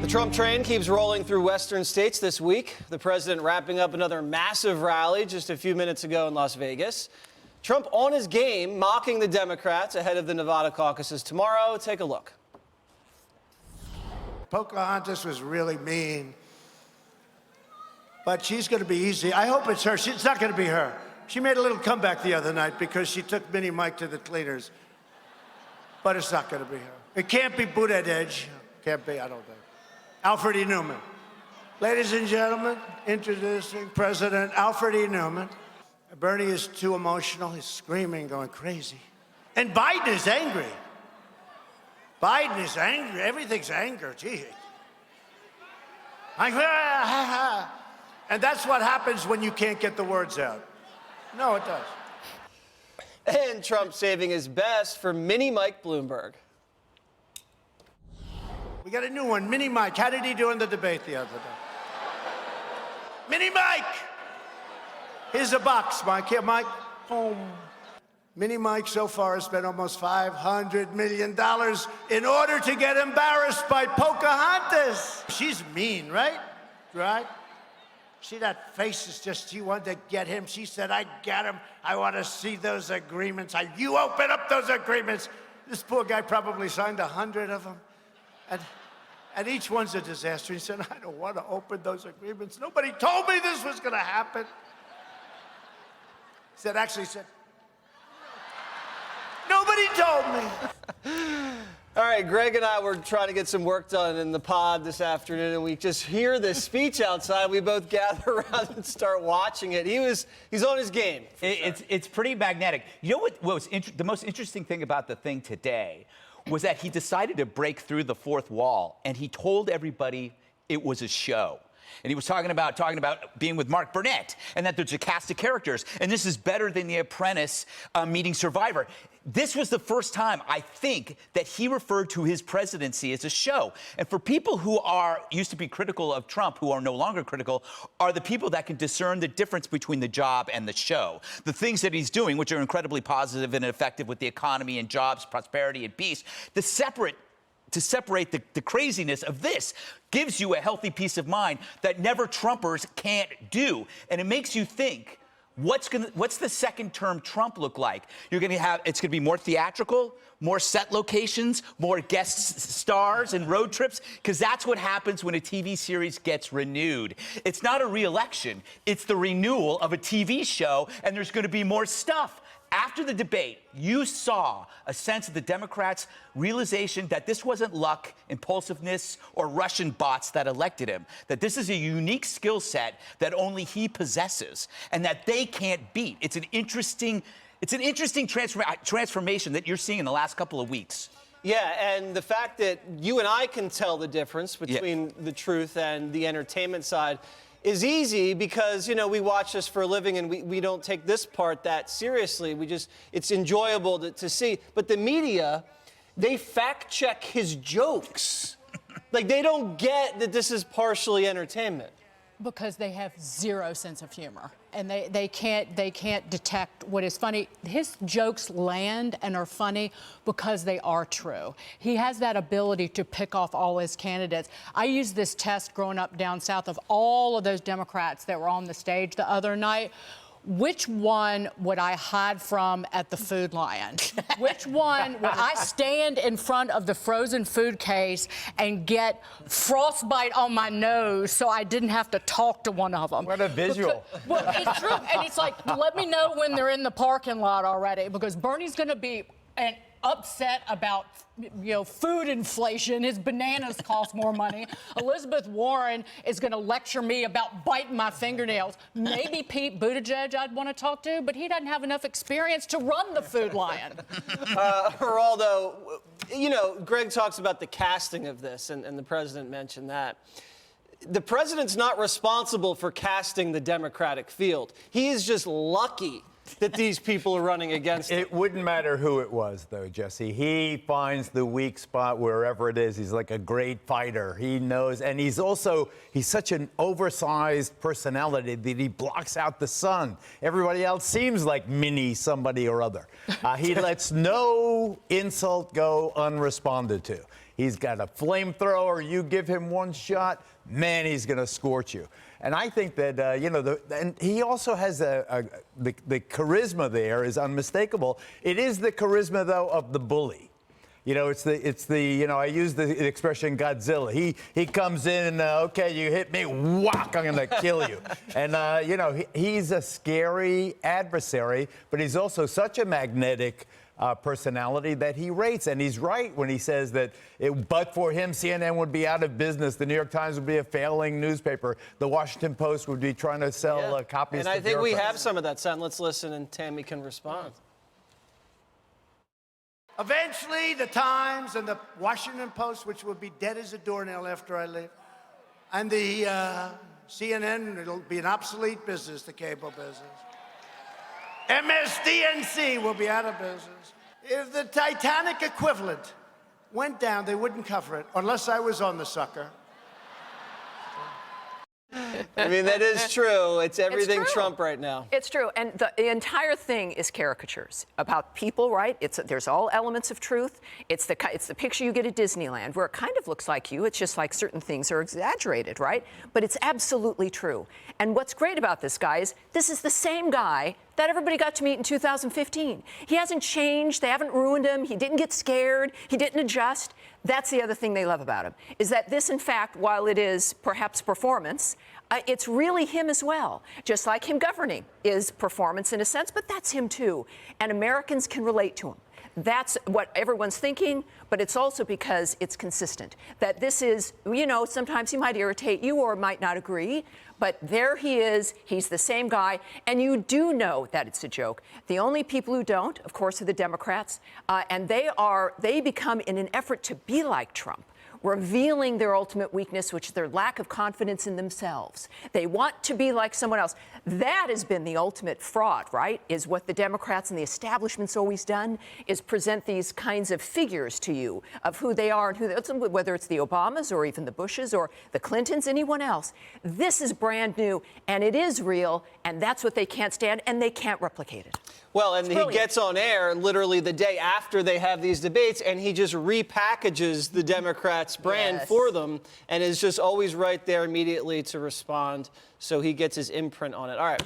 The Trump train keeps rolling through western states this week. The president wrapping up another massive rally just a few minutes ago in Las Vegas. Trump on his game, mocking the Democrats ahead of the Nevada caucuses tomorrow. Take a look. Pocahontas was really mean, but she's going to be easy. I hope it's her. It's not going to be her. She made a little comeback the other night because she took Mini Mike to the cleaners, but it's not going to be her. It can't be Buttigieg. Can't be, I don't think. Alfred E. Newman. Ladies and gentlemen, introducing President Alfred E. Newman. Bernie is too emotional. He's screaming, going crazy. And Biden is angry. Biden is angry. Everything's anger. Gee. And that's what happens when you can't get the words out. No, it does. And Trump saving his best for Mini Mike Bloomberg. We got a new one, Mini Mike. How did he do in the debate the other day? Mini Mike! Here's a box, Mike. Here, Mike. Boom. Mini Mike so far has spent almost $500 million in order to get embarrassed by Pocahontas. She's mean, right? Right? See, that face is just, she wanted to get him. She said, I got him. I want to see those agreements. You open up those agreements. This poor guy probably signed 100 of them. And each one's a disaster. He said, I don't want to open those agreements. Nobody told me this was going to happen. He said, nobody told me. All right, Greg and I were trying to get some work done in the pod this afternoon, and we just hear this speech outside. We both gather around and start watching it. He's on his game. It's pretty magnetic. You know what was the most interesting thing about the thing today was that he decided to break through the fourth wall, and he told everybody it was a show. And he was talking about being with Mark Burnett, and that there's a cast of characters, and this is better than The Apprentice meeting Survivor. This was the first time, I think, that he referred to his presidency as a show. And for people who used to be critical of Trump, who are no longer critical, are the people that can discern the difference between the job and the show. The things that he's doing, which are incredibly positive and effective with the economy and jobs, prosperity and peace, to separate the craziness of this gives you a healthy peace of mind that never Trumpers can't do. And it makes you think, what's the second term Trump look like? It's gonna be more theatrical, more set locations, more guest stars and road trips, because that's what happens when a TV series gets renewed. It's not a re-election, it's the renewal of a TV show, and there's gonna be more stuff. After the debate, you saw a sense of the Democrats' realization that this wasn't luck, impulsiveness, or Russian bots that elected him, that this is a unique skill set that only he possesses and that they can't beat. It's an interesting transformation that you're seeing in the last couple of weeks. Yeah, and the fact that you and I can tell the difference between the truth and the entertainment side is easy because, you know, we watch this for a living and we don't take this part that seriously. It's enjoyable to see. But the media, they fact check his jokes. Like, they don't get that this is partially entertainment. Because they have zero sense of humor, and they can't detect what is funny. His jokes land and are funny because they are true. He has that ability to pick off all his candidates. I used this test growing up down south of all of those Democrats that were on the stage the other night. Which one would I hide from at the Food Lion? Which one would I stand in front of the frozen food case and get frostbite on my nose so I didn't have to talk to one of them? What a visual. Well, it's true. And it's like, let me know when they're in the parking lot already, because Bernie's going to be upset about, you know, food inflation. His bananas cost more money. Elizabeth Warren is going to lecture me about biting my fingernails. Maybe Pete Buttigieg I'd want to talk to, but he doesn't have enough experience to run the Food Lion. Geraldo, you know, Greg talks about the casting of this, and the president mentioned that. The president's not responsible for casting the Democratic field. He is just lucky that these people are running against him. It wouldn't matter who it was, though, Jesse. He finds the weak spot wherever it is. He's like a great fighter. He knows, and he's such an oversized personality that he blocks out the sun. Everybody else seems like mini somebody or other. He lets no insult go unresponded to. He's got a flamethrower. You give him one shot, man, he's going to scorch you. And I think that, and he also has the charisma there is unmistakable. It is the charisma, though, of the bully. It's the I use the expression Godzilla. He comes in and, okay, you hit me, whack, I'm going to kill you. And, he's a scary adversary, but he's also such a magnetic personality that he rates. And he's right when he says that but for him, CNN would be out of business. The New York Times would be a failing newspaper. The Washington Post would be trying to sell copies and to I think we bureaucrats. have some of that sound. Let's listen and Tammy can respond. Eventually, the Times and the Washington Post, which will be dead as a doornail after I leave, and the CNN, it'll be an obsolete business, the cable business. MSDNC will be out of business. If the Titanic equivalent went down, they wouldn't cover it unless I was on the sucker. I mean, that is true. It's everything true. Trump right now. It's true. And the entire thing is caricatures about people, right? There's all elements of truth. It's the picture you get at Disneyland where it kind of looks like you. It's just like certain things are exaggerated, right? But it's absolutely true. And what's great about this guy is this is the same guy that everybody got to meet in 2015. He hasn't changed. They haven't ruined him. He didn't get scared. He didn't adjust. That's the other thing they love about him, is that this, in fact, while it is perhaps performance, it's really him as well. Just like him governing is performance in a sense, but that's him too. And Americans can relate to him. That's what everyone's thinking, but it's also because it's consistent. That this is, sometimes he might irritate you or might not agree, but there he is, he's the same guy, and you do know that it's a joke. The only people who don't, of course, are the Democrats, and they become, in an effort to be like Trump, revealing their ultimate weakness, which is their lack of confidence in themselves. They want to be like someone else. That has been the ultimate fraud, right? Is what the Democrats and the establishment's always done, is present these kinds of figures to you of who they are and whether it's the Obamas or even the Bushes or the Clintons, anyone else. This is brand new, and it is real, and that's what they can't stand, and they can't replicate it. Well, and he gets on air literally the day after they have these debates, and he just repackages the Democrats' brand for them and is just always right there immediately to respond. So he gets his imprint on it. All right.